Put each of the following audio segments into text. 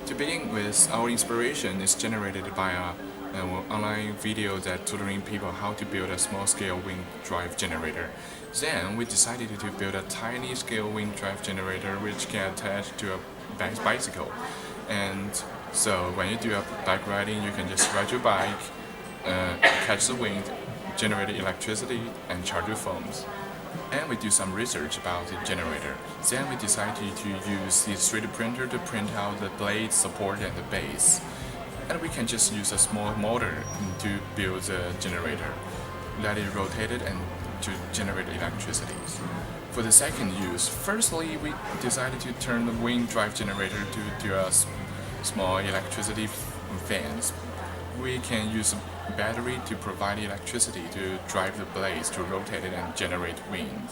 To begin with, our inspiration is generated by an online video that tutoring people how to build a small-scale wind drive generator. Then we decided to build a tiny scale wind drive generator which can attach to a bicycle. And so when you do a bike riding, you can just ride your bike, catch the wind, generate electricity, and charge your phones. And we do some research about the generator. Then we decided to use the 3D printer to print out the blade, support, and the base. And we can just use a small motor to build the generator, let it rotate it and to generate electricity. For the second use, firstly we decided to turn the wind drive generator to a small electricity fans. We can use a battery to provide electricity to drive the blades to rotate it and generate wind.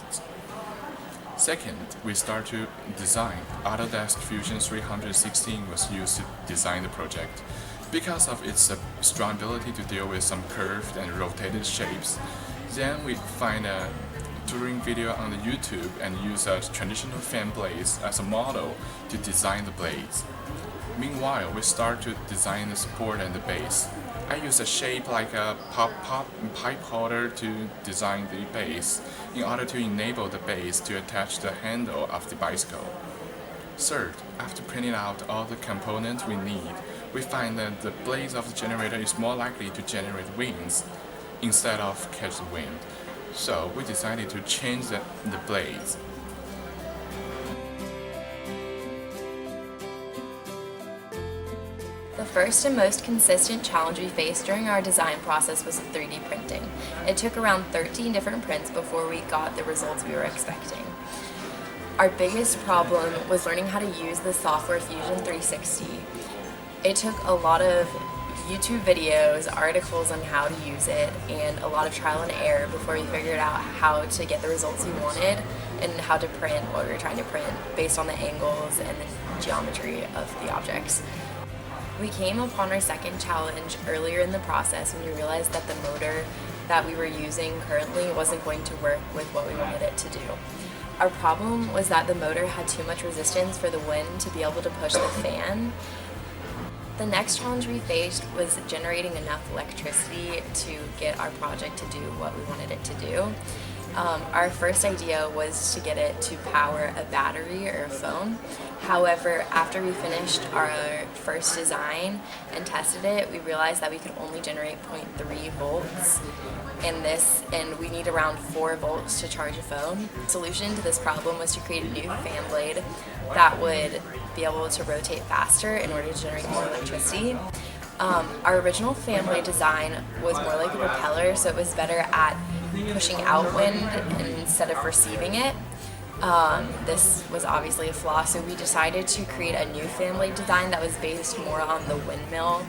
Second, we start to design. Autodesk Fusion 316 was used to design the project. Because of its strong ability to deal with some curved and rotated shapes, then we find a tutoring video on the YouTube and use traditional fan blades as a model to design the blades. Meanwhile, we start to design the support and the base. I use a shape like a pipe holder to design the base in order to enable the base to attach the handle of the bicycle. Third, after printing out all the components we need, we find that the blades of the generator is more likely to generate winds instead of catch the wind. So we decided to change the blades. The first and most consistent challenge we faced during our design process was 3D printing. It took around 13 different prints before we got the results we were expecting. Our biggest problem was learning how to use the software Fusion 360. It took a lot of YouTube videos, articles on how to use it, and a lot of trial and error before we figured out how to get the results we wanted and how to print what we were trying to print based on the angles and the geometry of the objects. We came upon our second challenge earlier in the process when we realized that the motor that we were using currently wasn't going to work with what we wanted it to do. Our problem was that the motor had too much resistance for the wind to be able to push the fan. The next challenge we faced was generating enough electricity to get our project to do what we wanted it to do. Our first idea was to get it to power a battery or a phone. However, after we finished our first design and tested it, we realized that we could only generate 0.3 volts and we need around 4 volts to charge a phone. The solution to this problem was to create a new fan blade that would be able to rotate faster in order to generate more electricity. Our original fan blade design was more like a propeller, so it was better at pushing out wind instead of receiving it. This was obviously a flaw, so we decided to create a new fan blade design that was based more on the windmill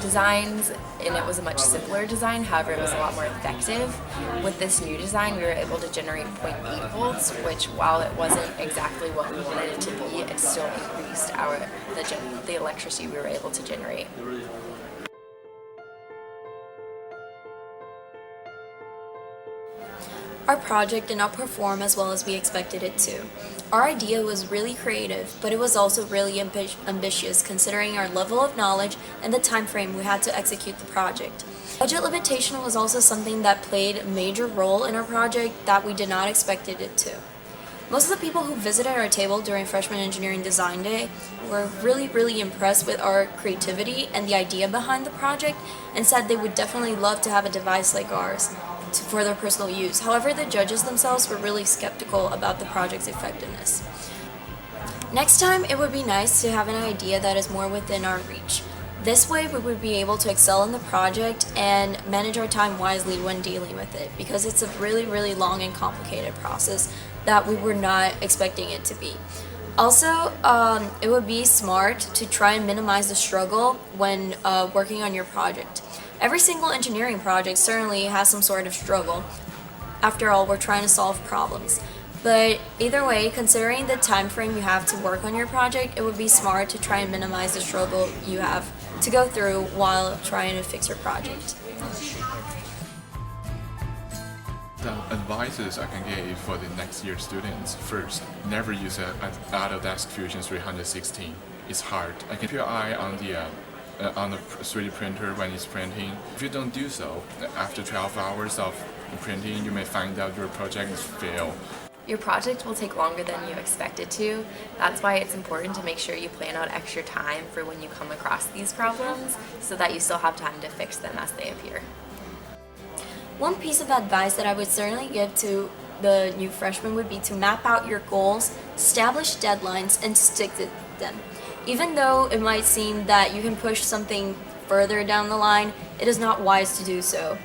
designs, and it was a much simpler design. However, it was a lot more effective. With this new design, we were able to generate 0.8 volts, which, while it wasn't exactly what we wanted it to be, it still increased the electricity we were able to generate. Our project did not perform as well as we expected it to. Our idea was really creative, but it was also really ambitious considering our level of knowledge and the time frame we had to execute the project. Budget limitation was also something that played a major role in our project that we did not expect it to. Most of the people who visited our table during Freshman Engineering Design Day were really impressed with our creativity and the idea behind the project and said they would definitely love to have a device like ours for their personal use. However, the judges themselves were really skeptical about the project's effectiveness. Next time, it would be nice to have an idea that is more within our reach. This way, we would be able to excel in the project and manage our time wisely when dealing with it, because it's a really long and complicated process that we were not expecting it to be. Also, it would be smart to try and minimize the struggle when working on your project. Every single engineering project certainly has some sort of struggle. After all, we're trying to solve problems. But either way, considering the time frame you have to work on your project, it would be smart to try and minimize the struggle you have to go through while trying to fix your project. The advices I can give for the next year students: first, never use an Autodesk Fusion 316. it's hard. Keep your eye on the 3D printer when it's printing. If you don't do so, after 12 hours of printing, you may find out your project is failed. Your project will take longer than you expect it to. That's why it's important to make sure you plan out extra time for when you come across these problems so that you still have time to fix them as they appear. One piece of advice that I would certainly give to the new freshmen would be to map out your goals, establish deadlines, and stick to them. Even though it might seem that you can push something further down the line, it is not wise to do so.